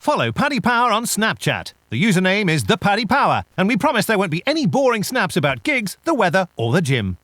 Follow Paddy Power on Snapchat. The username is @ThePaddyPower, and we promise there won't be any boring snaps about gigs, the weather, or the gym.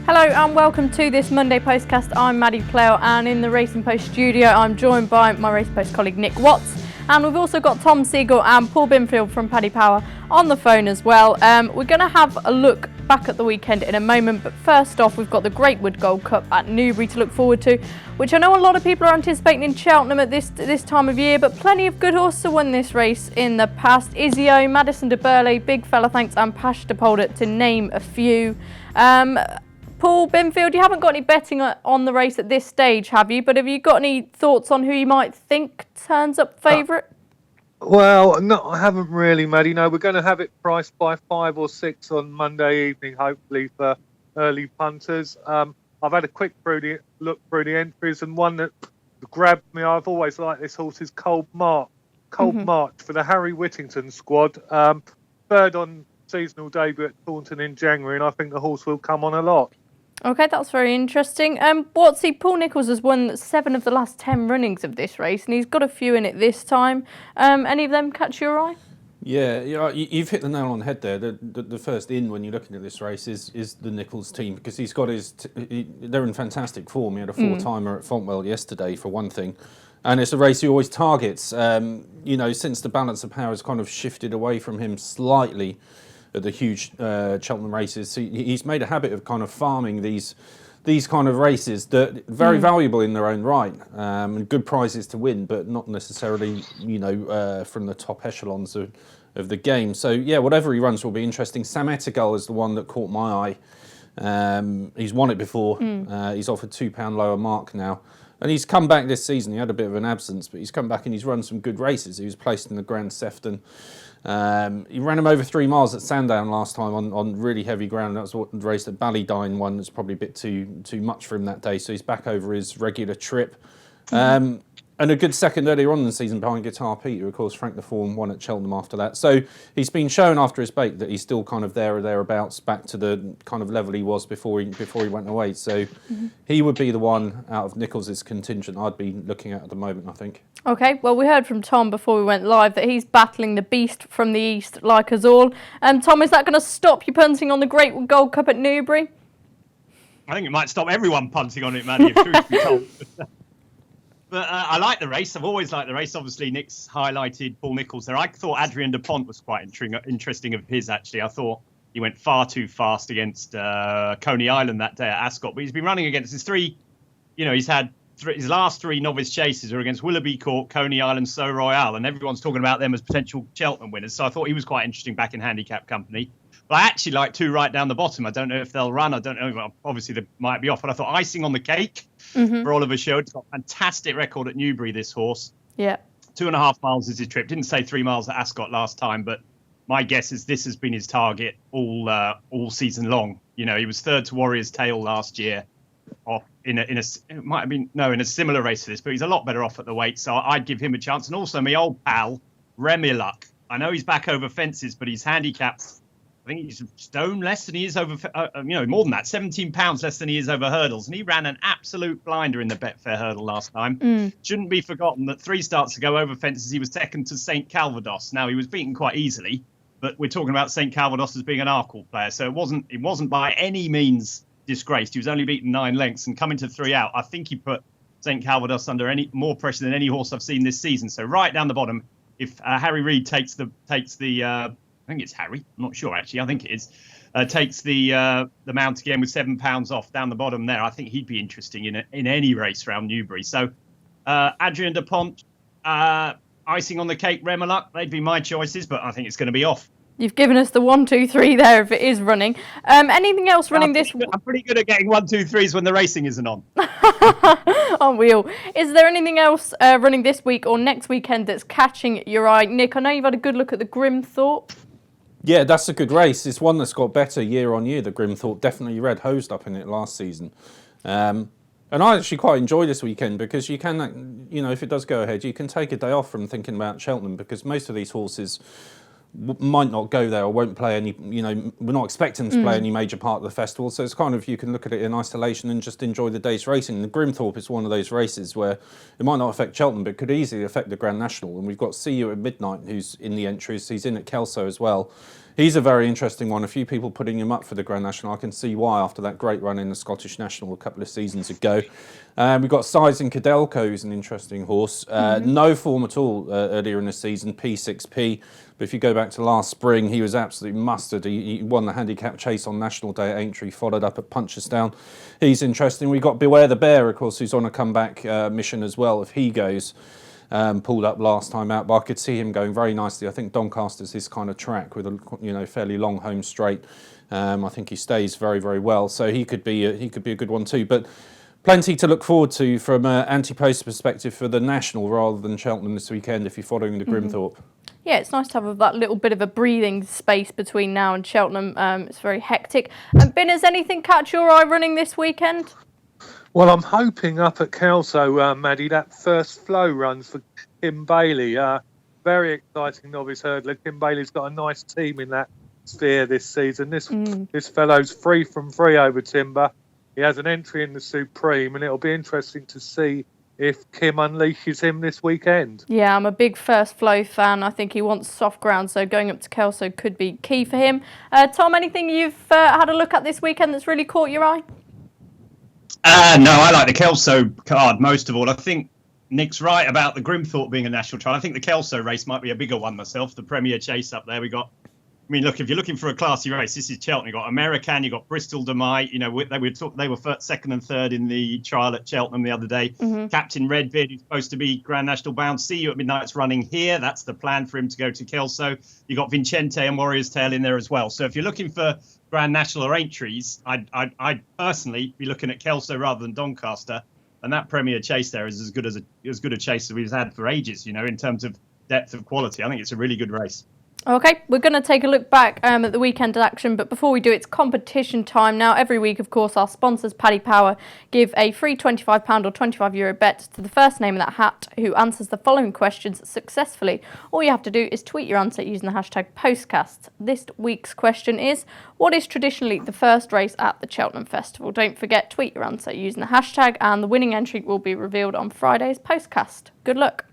Hello and welcome to this Monday Postcast. I'm Maddie Plough, and in the Racing Post studio I'm joined by my Racing Post colleague Nick Watts, and we've also got Tom Siegel and Paul Binfield from Paddy Power on the phone as well. We're going to have a look back at the weekend in a moment, but first off we've got the Greatwood Gold Cup at Newbury to look forward to, which I know a lot of people are anticipating in Cheltenham at this time of year, but plenty of good horses have won this race in the past. Izio, Madison de Burley, Big Fella Thanks and Pash de Polder, to name a few. Paul Binfield, you haven't got any betting on the race at this stage, have you? But have you got any thoughts on who you might think turns up favourite? Well, no, I haven't really, Maddie. No, we're going to have it priced by 5 or 6 on Monday evening, hopefully, for early punters. I've had a quick look through the entries, and one that grabbed me, I've always liked this horse, is Cold March for the Harry Whittington squad. Third on seasonal debut at Taunton in January, and I think the horse will come on a lot. Okay, that's very interesting. Paul Nicholls has won 7 of the last 10 runnings of this race, and he's got a few in it this time. Any of them catch your eye? Yeah, you've hit the nail on the head there. The first in when you're looking at this race is the Nicholls team, because he's got they're in fantastic form. He had a 4-timer at Fontwell yesterday, for one thing. And it's a race he always targets. Since the balance of power has kind of shifted away from him slightly at the huge Cheltenham races, he's made a habit of kind of farming these kind of races that are very valuable in their own right, and good prizes to win, but not necessarily from the top echelons of the game. So yeah, whatever he runs will be interesting. Sam Ettigal is the one that caught my eye. He's won it before. He's offered £2 lower mark now. And he's come back this season. He had a bit of an absence, but he's come back and he's run some good races. He was placed in the Grand Sefton. He ran him over 3 miles at Sandown last time on really heavy ground. That was what the race that Ballydyne won. It's probably a bit too much for him that day. So he's back over his regular trip. And a good second earlier on in the season behind Guitar Pete, who of course Frank the Fawn won at Cheltenham after that. So he's been shown after his bake that he's still kind of there or thereabouts, back to the kind of level he was before he went away. So he would be the one out of Nicholls' contingent I'd be looking at the moment, I think. Okay, well, we heard from Tom before we went live that he's battling the beast from the east like us all. Tom, is that going to stop you punting on the Greatwood Gold Cup at Newbury? I think it might stop everyone punting on it, Maddie, if truth be told. But I like the race. I've always liked the race. Obviously, Nick's highlighted Paul Nicholls there. I thought Adrien Dupont was quite interesting of his, actually. I thought he went far too fast against Coney Island that day at Ascot. But he's been running against his he's had his last 3 novice chases are against Willoughby Court, Coney Island, So Royale. And everyone's talking about them as potential Cheltenham winners. So I thought he was quite interesting back in handicap company. But I actually like 2 right down the bottom. I don't know if they'll run. I don't know. Well, obviously, they might be off. But I thought Icing on the Cake for Oliver Show. It's got a fantastic record at Newbury, this horse. Yeah. 2.5 miles is his trip. Didn't say 3 miles at Ascot last time, but my guess is this has been his target all season long. He was third to Warrior's Tale last year, off in a similar race to this, but he's a lot better off at the weight. So I'd give him a chance. And also my old pal, Remiluk. I know he's back over fences, but he's handicapped. I think he's a stone less than he is over, more than that, 17 pounds less than he is over hurdles. And he ran an absolute blinder in the Betfair hurdle last time. Shouldn't be forgotten that 3 starts ago over fences, he was second to St. Calvados. Now, he was beaten quite easily, but we're talking about St. Calvados as being an Arkle player. So it wasn't by any means disgraced. He was only beaten 9 lengths, and coming to 3 out, I think he put St. Calvados under any more pressure than any horse I've seen this season. So right down the bottom, if Harry Reid takes the I think it's Harry. I'm not sure, actually. I think it is. Takes the mount again with £7 off down the bottom there. I think he'd be interesting in any race around Newbury. So Adrien Dupont, Icing on the Cake, Remiluk, they'd be my choices, but I think it's going to be off. You've given us the 1, 2, 3 there if it is running. Anything else running this? I'm pretty good at getting 1, 2, 3s when the racing isn't on. Aren't we all? Is there anything else running this week or next weekend that's catching your eye? Nick, I know you've had a good look at the Grimthorpe. Yeah, that's a good race. It's one that's got better year on year, the Grimthorpe. Definitely Red hosed up in it last season. And I actually quite enjoy this weekend because you can, if it does go ahead, you can take a day off from thinking about Cheltenham, because most of these horses might not go there or won't play any, we're not expecting to play any major part of the festival. So it's kind of, you can look at it in isolation and just enjoy the day's racing. The Grimthorpe is one of those races where it might not affect Cheltenham, but could easily affect the Grand National. And we've got See You at Midnight, who's in the entries. He's in at Kelso as well. He's a very interesting one. A few people putting him up for the Grand National. I can see why after that great run in the Scottish National a couple of seasons ago. We've got Size and Cadelco, who's an interesting horse. No form at all earlier in the season, P6P. But if you go back to last spring, he was absolutely mustard. He won the handicap chase on National Day at Aintree, followed up at Punchestown. He's interesting. We've got Beware the Bear, of course, who's on a comeback mission as well, if he goes. Pulled up last time out, but I could see him going very nicely. I think Doncaster's his kind of track with a fairly long home straight. I think he stays very, very well, so he could be a good one too. But plenty to look forward to from an anti-post perspective for the National rather than Cheltenham this weekend if you're following the Grimthorpe. Yeah, it's nice to have that little bit of a breathing space between now and Cheltenham. It's very hectic. And Ben, has anything catch your eye running this weekend? Well, I'm hoping up at Kelso, Maddie, that first flow runs for Kim Bailey. Very exciting novice hurdler. Kim Bailey's got a nice team in that sphere this season. This fellow's free from free over timber. He has an entry in the Supreme, and it'll be interesting to see if Kim unleashes him this weekend. Yeah, I'm a big first flow fan. I think he wants soft ground, so going up to Kelso could be key for him. Tom, anything you've had a look at this weekend that's really caught your eye? No, I like the Kelso card most of all. I think Nick's right about the Grimthorpe being a national trial. I think the Kelso race might be a bigger one myself. The Premier Chase up there. Look, if you're looking for a classy race, this is Cheltenham. You've got American, you've got Bristol de Mai. They were second and third in the trial at Cheltenham the other day. Captain Redbeard, who's supposed to be Grand National bound. See You at Midnight's running here. That's the plan for him to go to Kelso. You've got Vincente and Warrior's Tale in there as well. So if you're looking for Grand National or Aintree, I'd personally be looking at Kelso rather than Doncaster. And that Premier Chase there is as good a chase as we've had for ages, in terms of depth of quality. I think it's a really good race. Okay, we're going to take a look back at the weekend action, but before we do, it's competition time now. Every week, of course, our sponsors, Paddy Power, give a free £25 or €25 bet to the first name of that hat who answers the following questions successfully. All you have to do is tweet your answer using the hashtag Postcast. This week's question is, what is traditionally the first race at the Cheltenham Festival? Don't forget, tweet your answer using the hashtag, and the winning entry will be revealed on Friday's Postcast. Good luck.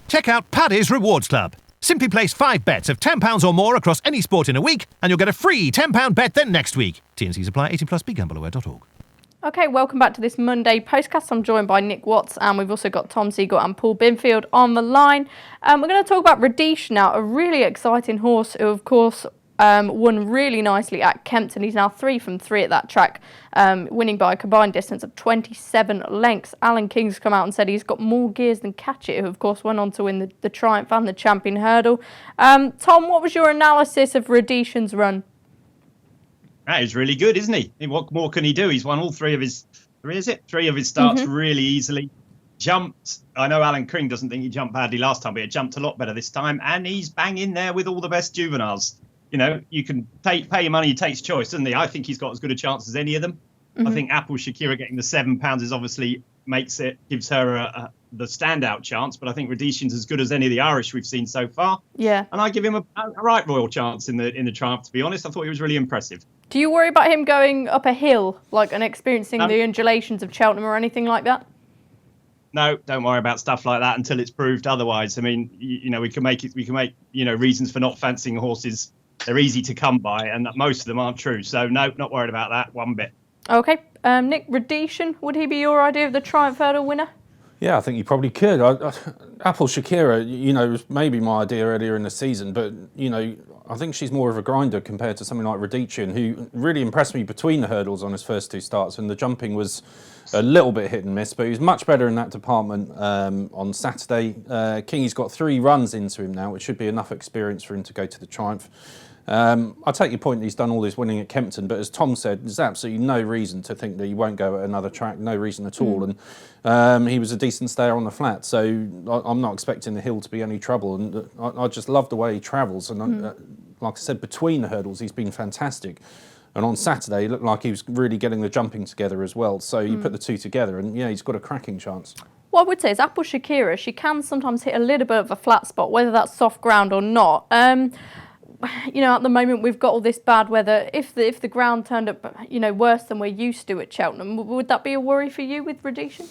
Check out Paddy's Rewards Club. Simply place 5 bets of £10 or more across any sport in a week, and you'll get a free £10 bet then next week. T&Cs apply. 18+. BeGambleAware.org. Okay, welcome back to this Monday Postcast. I'm joined by Nick Watts, and we've also got Tom Siegel and Paul Binfield on the line. We're going to talk about Radish now, a really exciting horse who, of course, won really nicely at Kempton. He's now 3 from 3 at that track, winning by a combined distance of 27 lengths. Alan King's come out and said he's got more gears than Catchit, who of course went on to win the Triumph and the Champion Hurdle. Tom, what was your analysis of Radishan's run? That is really good, isn't he? What more can he do? He's won all three of his starts really easily. Jumped. I know Alan King doesn't think he jumped badly last time, but he jumped a lot better this time, and he's bang in there with all the best juveniles. You can pay your money, he takes choice, doesn't he? I think he's got as good a chance as any of them. I think Apple Shakira getting the £7 is obviously gives her the standout chance, but I think Radishan's as good as any of the Irish we've seen so far. Yeah. And I give him a right royal chance in the Triumph, to be honest. I thought he was really impressive. Do you worry about him going up a hill, and experiencing the undulations of Cheltenham or anything like that? No, don't worry about stuff like that until it's proved otherwise. I mean, we can make reasons for not fancying horses. They're easy to come by, and most of them aren't true. So, no, not worried about that one bit. Okay. Nick, Radishan, would he be your idea of the Triumph Hurdle winner? Yeah, I think you probably could. Apple Shakira, was maybe my idea earlier in the season, but, I think she's more of a grinder compared to something like Radishan, who really impressed me between the hurdles on his first 2 starts, and the jumping was a little bit hit and miss, but he was much better in that department on Saturday. Kingy's got 3 runs into him now, which should be enough experience for him to go to the Triumph. I take your point that he's done all his winning at Kempton, but as Tom said, there's absolutely no reason to think that he won't go at another track, no reason at all. And he was a decent stayer on the flat, so I'm not expecting the hill to be any trouble. And I just love the way he travels. And like I said, between the hurdles, he's been fantastic. And on Saturday, it looked like he was really getting the jumping together as well. So you put the two together, and he's got a cracking chance. What I would say is Apple Shakira, she can sometimes hit a little bit of a flat spot, whether that's soft ground or not. At the moment we've got all this bad weather. If the ground turned up, worse than we're used to at Cheltenham, would that be a worry for you with Radishan?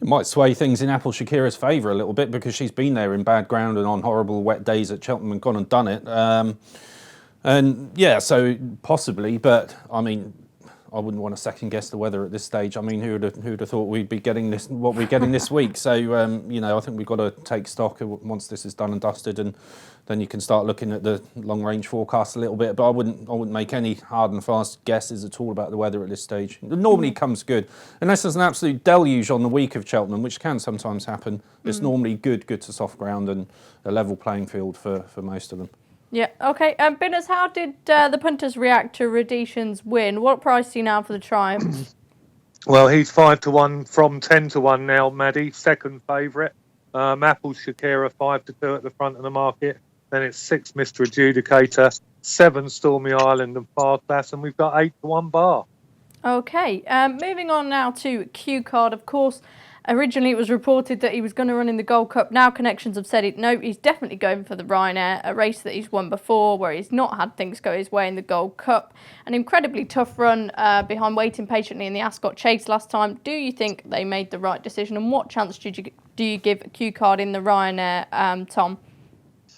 It might sway things in Apple Shakira's favour a little bit because she's been there in bad ground and on horrible wet days at Cheltenham and gone and done it. So possibly, but I mean, I wouldn't want to second guess the weather at this stage. I mean, who'd have thought we'd be getting this, what we're getting this week? So, I think we've got to take stock once this is done and dusted, and then you can start looking at the long range forecast a little bit. But I wouldn't make any hard and fast guesses at all about the weather at this stage. It normally comes good, unless there's an absolute deluge on the week of Cheltenham, which can sometimes happen. It's normally good to soft ground and a level playing field for most of them. Yeah, okay. Binners, how did the punters react to Radishan's win? What price do you now for the Triumph? Well, he's 5-1 from 10-1 now, Maddie. Second favourite. Apple Shakira 5-2 at the front of the market. Then it's 6 Mr. Adjudicator, 7 Stormy Island and Far Class, and we've got 8-1 Bar. Okay. Moving on now to Q Card, of course. Originally, it was reported that he was going to run in the Gold Cup. Now, connections have said it. No, he's definitely going for the Ryanair, a race that he's won before, where he's not had things go his way in the Gold Cup. An incredibly tough run behind waiting patiently in the Ascot Chase last time. Do you think they made the right decision? And what chance do you give Q Card in the Ryanair, Tom?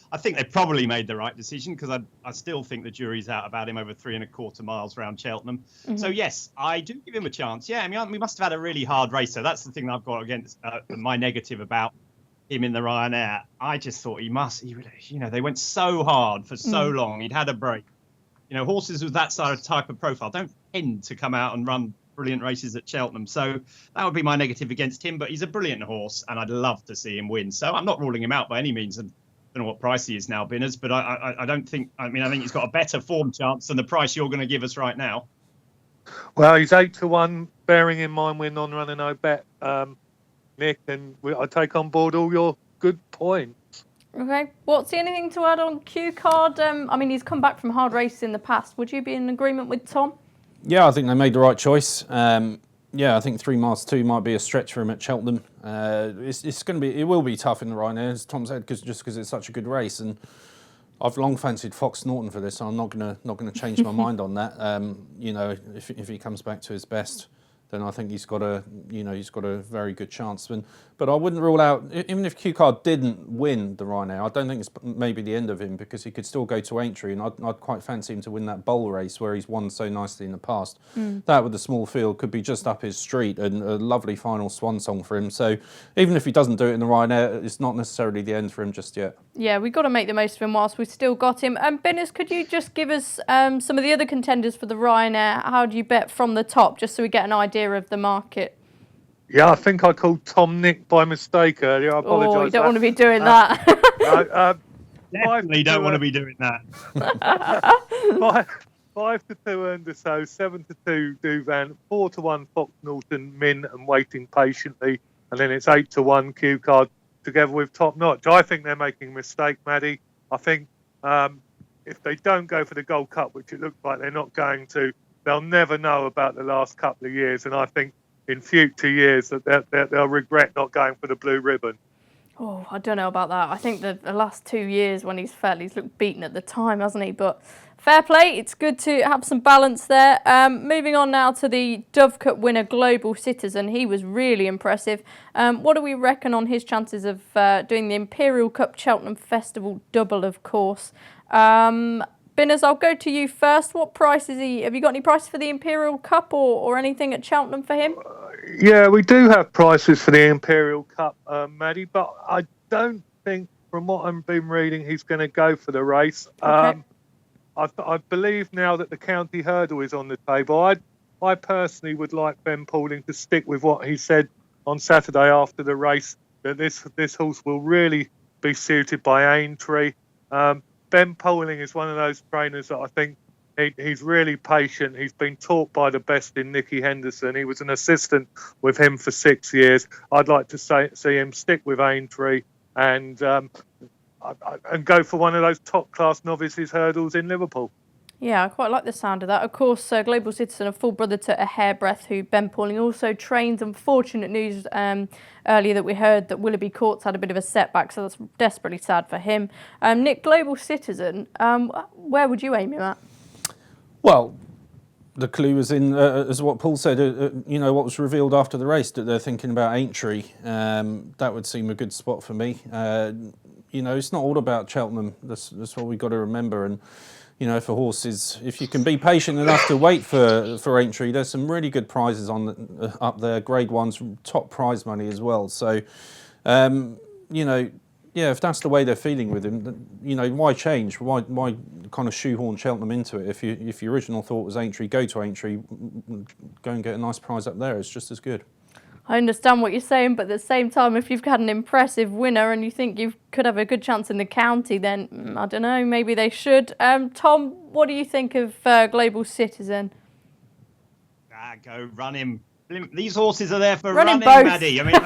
I think they probably made the right decision because I still think the jury's out about him over 3.25 miles around Cheltenham. Mm-hmm. So, yes, I do give him a chance. Yeah, I mean, we must have had a really hard race. So that's the thing that I've got against my negative about him in the Ryanair. I just thought they went so hard for so long. He'd had a break. Horses with that sort of type of profile don't tend to come out and run brilliant races at Cheltenham. So that would be my negative against him. But he's a brilliant horse and I'd love to see him win. So I'm not ruling him out by any means. And I don't know what price he is now, Binners, but I don't think, I think he's got a better form chance than the price you're going to give us right now. Well, he's 8-1, bearing in mind we're non-runner, no bet, Nick, and I take on board all your good points. Okay. What's anything to add on Q Card? He's come back from hard races in the past. Would you be in agreement with Tom? Yeah, I think they made the right choice. I think 3 miles 2 might be a stretch for him at Cheltenham. It will be tough in the Ryanair, as Tom said, because it's such a good race. And I've long fancied Fox Norton for this, so I'm not gonna change my mind on that. If he comes back to his best, then I think he's got a very good chance. But I wouldn't rule out, even if Q Card didn't win the Ryanair, I don't think it's maybe the end of him because he could still go to Aintree, and I'd quite fancy him to win that bowl race where he's won so nicely in the past. That with the small field could be just up his street and a lovely final swan song for him. So even if he doesn't do it in the Ryanair, it's not necessarily the end for him just yet. Yeah, we've got to make the most of him whilst we've still got him. Binners, could you just give us some of the other contenders for the Ryanair? How do you bet from the top, just so we get an idea of the market? Yeah, I think I called Tom Nick by mistake earlier. I apologise. Oh, you don't want to be doing that. Definitely don't want to be doing that. 5-2 Underso, 7-2 Duvan, 4-1 Fox Norton, Min and Waiting Patiently, and then it's 8-1 Q Card together with Top Notch. I think they're making a mistake, Maddie. I think if they don't go for the Gold Cup, which it looks like they're not going to, they'll never know about the last couple of years, and I think in future years that they'll regret not going for the blue ribbon. Oh, I don't know about that. I think the last 2 years when he's looked beaten at the time, hasn't he? But fair play. It's good to have some balance there. Moving on now to the Dove Cup winner, Global Citizen. He was really impressive. What do we reckon on his chances of doing the Imperial Cup Cheltenham Festival double, of course? Binners, I'll go to you first. What price is he? Have you got any price for the Imperial Cup or anything at Cheltenham for him? Yeah, we do have prices for the Imperial Cup, Maddie, but I don't think, from what I've been reading, he's going to go for the race. Okay. I believe now that the county hurdle is on the table. I personally would like Ben Pauling to stick with what he said on Saturday after the race, that this horse will really be suited by Aintree. Ben Pauling is one of those trainers that I think he's really patient. He's been taught by the best in Nicky Henderson. He was an assistant with him for 6 years. I'd like to see him stick with Aintree and go for one of those top-class novices hurdles in Liverpool. Yeah, I quite like the sound of that. Of course, Global Citizen, a full brother to a hairbreadth, who Ben Pauling also trains. Unfortunate news earlier that we heard that Willoughby Courts had a bit of a setback, so that's desperately sad for him. Nick, Global Citizen, where would you aim him at? Well, the clue was in, as what Paul said, what was revealed after the race, that they're thinking about Aintree. That would seem a good spot for me. It's not all about Cheltenham. That's what we've got to remember. And if a horse if you can be patient enough to wait for Aintree, there's some really good prizes up there, Grade 1's top prize money as well. So, if that's the way they're feeling with him, why change? Why kind of shoehorn Cheltenham into it? If your original thought was Aintree, go to Aintree, go and get a nice prize up there. It's just as good. I understand what you're saying, but at the same time, if you've had an impressive winner and you think you could have a good chance in the county, then I don't know, maybe they should. Tom, what do you think of Global Citizen? Go run him. These horses are there for running, both. Maddie. I mean,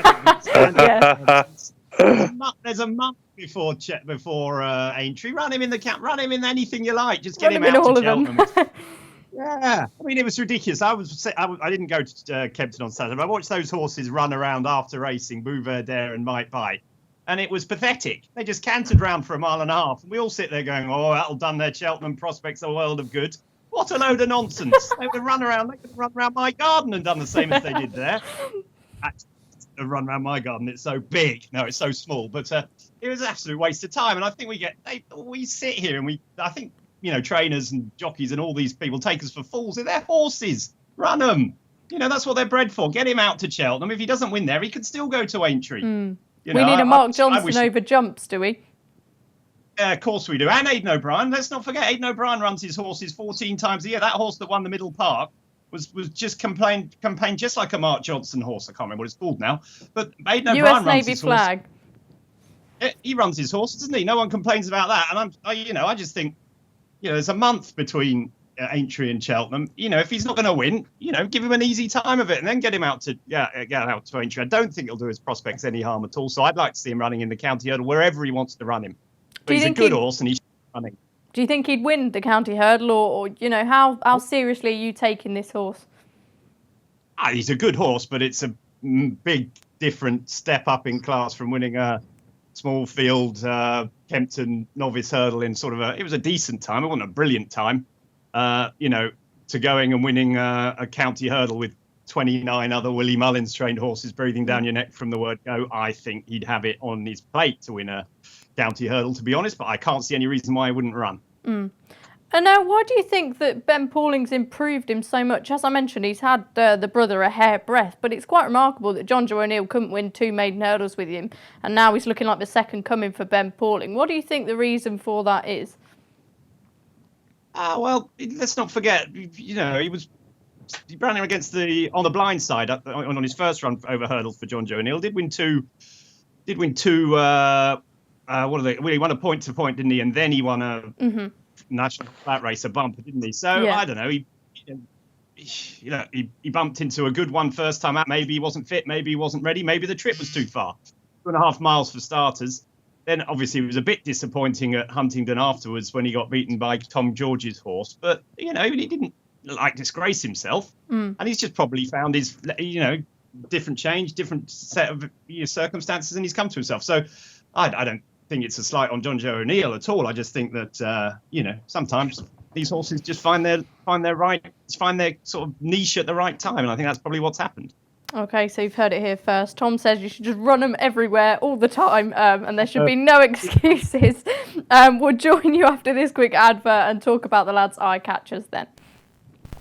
there's a month before Aintree. Run him in the camp. Run him in anything you like. Just get him out to Cheltenham. Yeah, I mean, it was ridiculous. I didn't go to Kempton on Saturday, but I watched those horses run around after racing, Bouverdare and Might Bite, and it was pathetic. They just cantered round for a mile and a half, and we all sit there going, "Oh, that'll done their Cheltenham prospects a world of good." What a load of nonsense! They could run around my garden and done the same as they did there. Actually, run around my garden, it's so big. No, it's so small, but it was an absolute waste of time. And I think we sit here and I think. Trainers and jockeys and all these people take us for fools. They're horses. Run them. That's what they're bred for. Get him out to Cheltenham. If he doesn't win there, he can still go to Aintree. We need a Mark Johnson over jumps, do we? Yeah, of course we do. And Aidan O'Brien. Let's not forget, Aidan O'Brien runs his horses 14 times a year. That horse that won the Middle Park was just campaigned just like a Mark Johnson horse. I can't remember what it's called now. But Aidan O'Brien runs Navy his flag. He runs his horses, doesn't he? No one complains about that. And I just think, there's a month between Aintree and Cheltenham. If he's not going to win, give him an easy time of it and then get him out to Aintree. I don't think it'll do his prospects any harm at all. So I'd like to see him running in the county hurdle wherever he wants to run him. But he's a good horse and he should be running. Do you think he'd win the county hurdle, or how seriously are you taking this horse? He's a good horse, but it's a big different step up in class from winning a small field Kempton novice hurdle in it was a decent time. It wasn't a brilliant time, to going and winning a county hurdle with 29 other Willie Mullins trained horses breathing down your neck from the word go. I think he'd have it on his plate to win a county hurdle, to be honest, but I can't see any reason why he wouldn't run. And now, why do you think that Ben Pauling's improved him so much? As I mentioned, he's had the brother a hairbreadth, but it's quite remarkable that John Joe O'Neill couldn't win 2 maiden hurdles with him, and now he's looking like the second coming for Ben Pauling. What do you think the reason for that is? Well, let's not forget, he ran him against on the blind side on his first run over hurdles for John Joe O'Neill. Did win two. He won a point to point, didn't he? And then he won a national flat race, a bumper, didn't he? So yeah. I don't know. He bumped into a good one first time out. Maybe he wasn't fit. Maybe he wasn't ready. Maybe the trip was too far. 2.5 miles for starters. Then obviously it was a bit disappointing at Huntingdon afterwards when he got beaten by Tom George's horse. But he didn't disgrace himself, and he's just probably found his different change, different set of circumstances, and he's come to himself. So I don't think it's a slight on John Joe O'Neill at all. I just think that sometimes these horses just find their sort of niche at the right time, and I think that's probably what's happened. Okay, so you've heard it here first. Tom says you should just run them everywhere all the time, and there should be no excuses. We'll join you after this quick advert and talk about the lads' eye catchers then.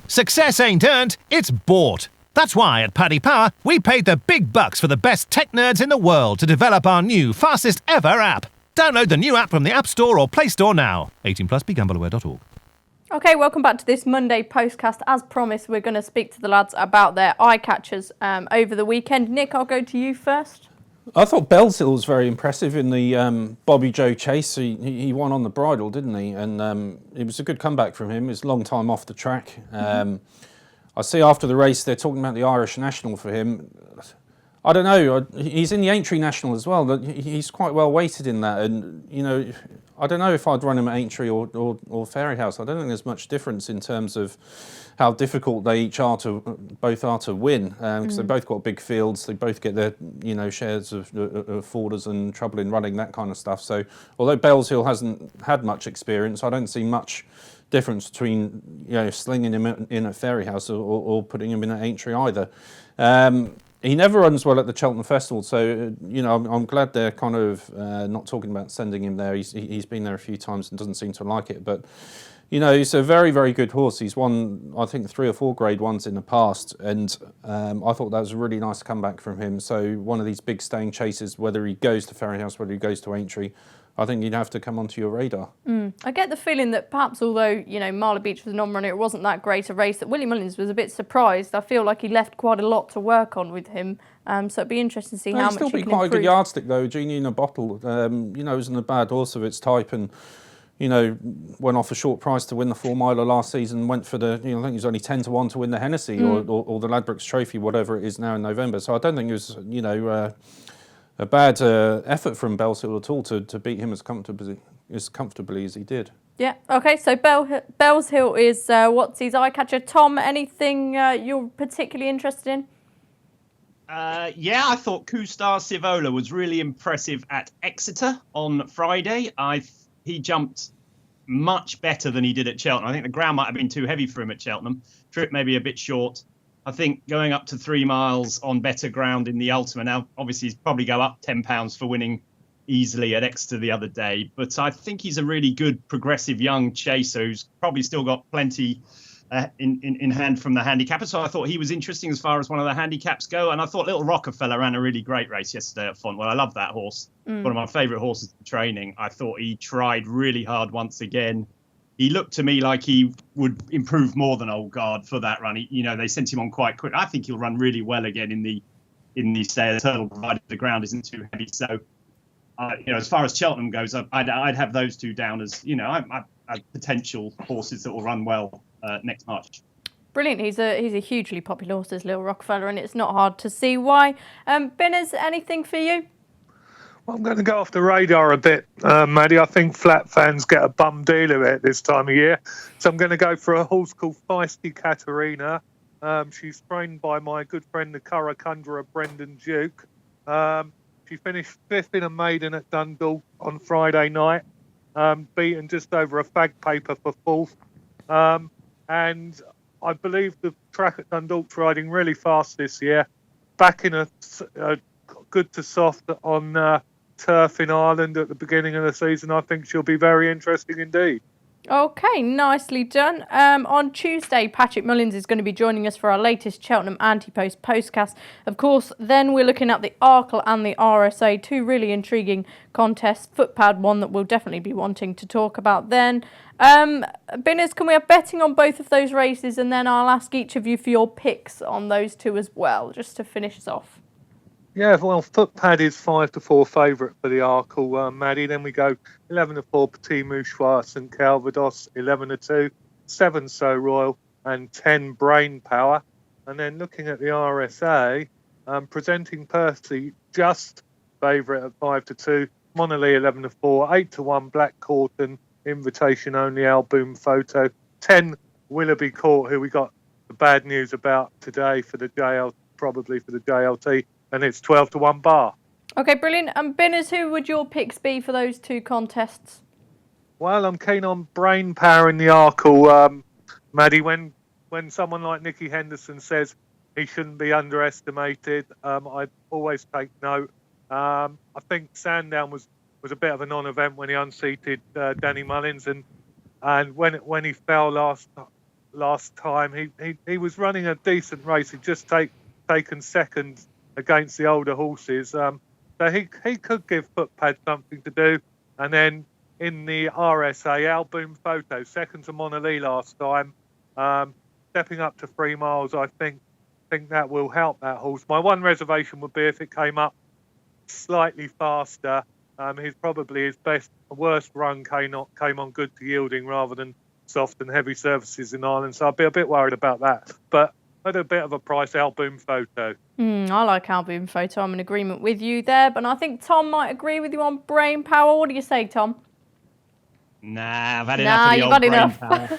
Success ain't earned, it's bought. That's why at Paddy Power, we paid the big bucks for the best tech nerds in the world to develop our new, fastest ever app. Download the new app from the App Store or Play Store now. 18+, begambleaware.org. Okay, welcome back to this Monday Postcast. As promised, we're going to speak to the lads about their eye catchers over the weekend. Nick, I'll go to you first. I thought Bellshill was very impressive in the Bobby Joe chase. He won on the bridle, didn't he? And it was a good comeback from him. It was a long time off the track. I see after the race they're talking about the Irish National for him. I don't know. He's in the Aintree National as well. He's quite well weighted in that. And, I don't know if I'd run him at Aintree or Fairyhouse. I don't think there's much difference in terms of how difficult they both are to win, because they both got big fields. They both get their shares of forders and trouble in running, that kind of stuff. So although Bellshill hasn't had much experience, I don't see much difference between slinging him in at Fairyhouse or putting him in at Aintree either. He never runs well at the Cheltenham Festival, so I'm glad they're kind of not talking about sending him there. He's been there a few times and doesn't seem to like it, but he's a very, very good horse. He's won, I think, 3 or 4 Grade 1s in the past, and I thought that was a really nice comeback from him. So one of these big staying chases, whether he goes to Fairyhouse, whether he goes to Aintree, I think you'd have to come onto your radar. I get the feeling that perhaps although, Marlow Beach was a non-runner, it wasn't that great a race, that Willie Mullins was a bit surprised. I feel like he left quite a lot to work on with him. So it'd be interesting to see how much he can improve. He'll still be quite a good yardstick though, Genie in a Bottle. Isn't a bad horse of its type, and went off a short price to win the 4 miler last season, went for the, I think he was only 10 to 1 to win the Hennessy or the Ladbrokes Trophy, whatever it is now in November. So I don't think it was, a bad effort from Bellshill at all to beat him as comfortably as he did. Yeah, okay, so Bellshill is what's his eye catcher. Tom, anything you're particularly interested in? I thought Kustar Sivola was really impressive at Exeter on Friday. He jumped much better than he did at Cheltenham. I think the ground might have been too heavy for him at Cheltenham. Trip maybe a bit short. I think going up to 3 miles on better ground in the Ultima. Now, obviously, he's probably go up £10 for winning easily at Exeter the other day. But I think he's a really good, progressive young chaser who's probably still got plenty in hand from the handicapper. So I thought he was interesting as far as one of the handicaps go. And I thought Little Rockefeller ran a really great race yesterday at Fontwell. I love that horse. One of my favourite horses in training. I thought he tried really hard once again. He looked to me like he would improve more than Old Guard for that run. They sent him on quite quick. I think he'll run really well again in the Turtle, provided the ground isn't too heavy. So, as far as Cheltenham goes, I'd have those two down as potential horses that will run well next March. Brilliant. He's a hugely popular horse, this Little Rockefeller, and it's not hard to see why. Binners, anything for you? Well, I'm going to go off the radar a bit, Maddie. I think flat fans get a bum deal of it this time of year. So I'm going to go for a horse called Feisty Katerina. She's trained by my good friend, the Curragh Conjurer, Brendan Duke. She finished 5th in a maiden at Dundalk on Friday night, beaten just over a fag paper for 4th. And I believe the track at Dundalk's riding really fast this year. Back in a good to soft on turf in Ireland at the beginning of the season. I think she'll be very interesting indeed. Okay, nicely done. On Tuesday, Patrick Mullins is going to be joining us for our latest Cheltenham Anti-Post Postcast. Of course, then we're looking at the Arkle and the RSA, 2 really intriguing contests. Footpad, one that we'll definitely be wanting to talk about then. Binners, can we have betting on both of those races? And then I'll ask each of you for your picks on those 2 as well, just to finish us off. Yeah, well, Footpad is 5-4 favourite for the Arkle, Maddie. Then we go 11-4 Petit Mouchoir, St Calvados, 11-2, 7 So Royal, and 10 Brain Power. And then looking at the RSA, Presenting Percy just favourite at 5-2, Monolith 11-4, 8-1 Black Corton, Invitation Only Alboom Photo, 10 Willoughby Court, who we got the bad news about today for the probably for the JLT. And it's 12-1 bar. Okay, brilliant. And Binners, who would your picks be for those 2 contests? Well, I'm keen on Brain Power in the Arkle, Maddie. When someone like Nicky Henderson says he shouldn't be underestimated, I always take note. I think Sandown was a bit of a non-event when he unseated Danny Mullins, and when he fell last time, he was running a decent race. He'd just taken second against the older horses, so he could give Footpad something to do. And then in the RSA, Alboom Photo, second to Monolith last time, stepping up to 3 miles. I think that will help that horse. My one reservation would be if it came up slightly faster. His worst run came on good to yielding rather than soft and heavy surfaces in Ireland, so I'd be a bit worried about that. But at a bit of a price, Alboom Photo. I like Alboom Photo. I'm in agreement with you there, but I think Tom might agree with you on Brain Power. What do you say, Tom? Nah, I've had enough of the you've old had brain enough. power.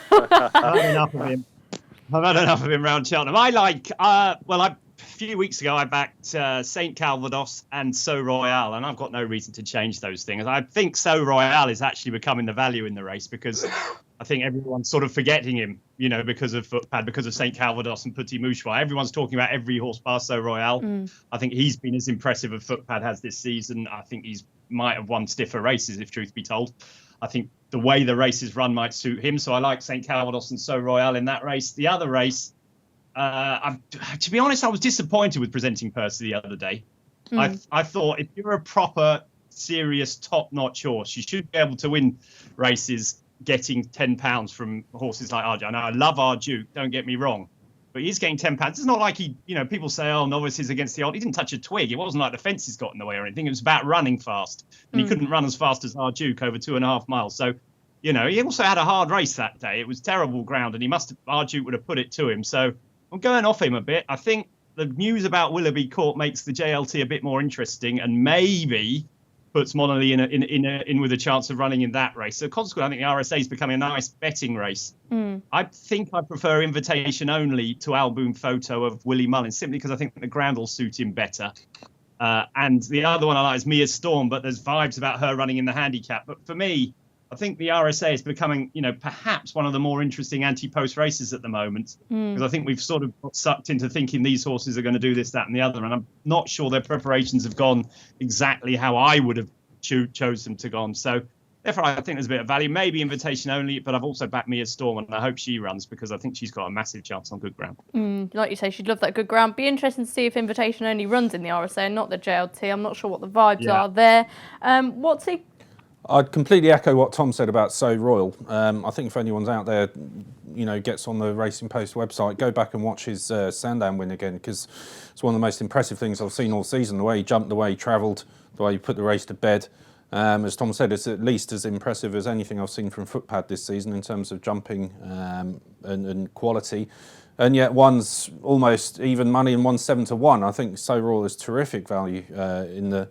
I've had enough of him. I've had enough of him round Cheltenham. A few weeks ago I backed St Calvados and So Royale, and I've got no reason to change those things. I think So Royale is actually becoming the value in the race because I think everyone's sort of forgetting him, because of Footpad, because of St Calvados and Petit Mouchoir. Everyone's talking about every horse bar So Royale. I think he's been as impressive as Footpad has this season. I think he's might have won stiffer races, if truth be told. I think the way the race is run might suit him. So I like St Calvados and So Royale in that race. The other race, to be honest, I was disappointed with Presenting Percy the other day. I thought if you're a proper, serious, top-notch horse, you should be able to win races getting £10 from horses like Arduke. I know I love Arduke, don't get me wrong, but he's getting £10. It's not like people say, oh, novices against the old. He didn't touch a twig. It wasn't like the fences got in the way or anything. It was about running fast. And he couldn't run as fast as Arduke over 2.5 miles. So, he also had a hard race that day. It was terrible ground, and Arduke would have put it to him. So I'm going off him a bit. I think the news about Willoughby Court makes the JLT a bit more interesting and maybe puts Monolly in with a chance of running in that race. So consequently, I think the RSA is becoming a nice betting race. I think I prefer invitation only to Alboon Photo of Willie Mullins, simply because I think the ground will suit him better. And the other one I like is Mia Storm, but there's vibes about her running in the handicap. But for me, I think the RSA is becoming, perhaps one of the more interesting anti-post races at the moment, because I think we've sort of got sucked into thinking these horses are going to do this, that, and the other, and I'm not sure their preparations have gone exactly how I would have chose them to go. So therefore, I think there's a bit of value, maybe invitation only, but I've also backed Mia Storm, and I hope she runs because I think she's got a massive chance on good ground. Like you say, she'd love that good ground. Be interesting to see if invitation only runs in the RSA and not the JLT. I'm not sure what the vibes are there. What's he? I'd completely echo what Tom said about So Royal. I think if anyone's out there, gets on the Racing Post website, go back and watch his Sandown win again, because it's one of the most impressive things I've seen all season. The way he jumped, the way he travelled, the way he put the race to bed. As Tom said, it's at least as impressive as anything I've seen from Footpad this season in terms of jumping and quality. And yet one's almost even money and one's 7-1. I think So Royal is terrific value in the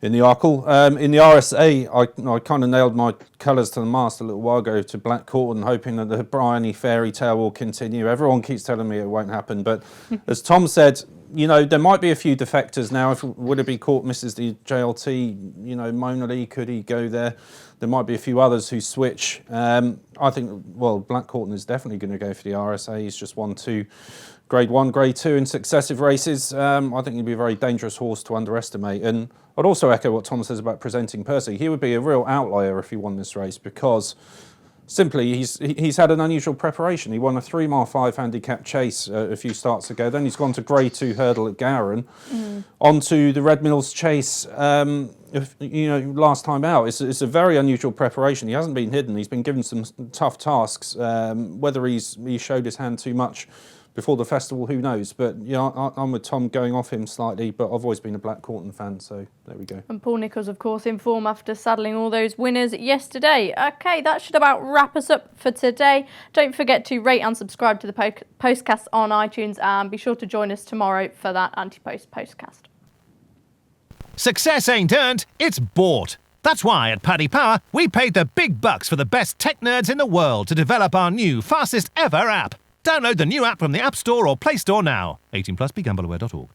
Arkle. In the RSA, I kind of nailed my colours to the mast a little while ago to Black Cauldron, hoping that the Bryony fairy tale will continue. Everyone keeps telling me it won't happen, but as Tom said, there might be a few defectors now. If Willoughby Court misses the JLT, Monolly, could he go there? There might be a few others who switch. I think, Black Cauldron is definitely going to go for the RSA. He's just won 2 Grade 1, Grade 2 in successive races. I think he'd be a very dangerous horse to underestimate. And I'd also echo what Tom says about Presenting Percy. He would be a real outlier if he won this race because simply he's had an unusual preparation. He won a 3 mile 5 handicap chase a few starts ago. Then he's gone to Grade 2 hurdle at Gowran, onto the Red Mills chase. Last time out, it's a very unusual preparation. He hasn't been hidden. He's been given some tough tasks. Whether he showed his hand too much before the festival, who knows? But I'm with Tom, going off him slightly, but I've always been a Black Cauldron fan, so there we go. And Paul Nicholls, of course, in form after saddling all those winners yesterday. Okay, that should about wrap us up for today. Don't forget to rate and subscribe to the Postcast on iTunes, and be sure to join us tomorrow for that Anti-Post Postcast. Success ain't earned, it's bought. That's why at Paddy Power, we paid the big bucks for the best tech nerds in the world to develop our new fastest ever app. Download the new app from the App Store or Play Store now. 18+, begambleaware.org.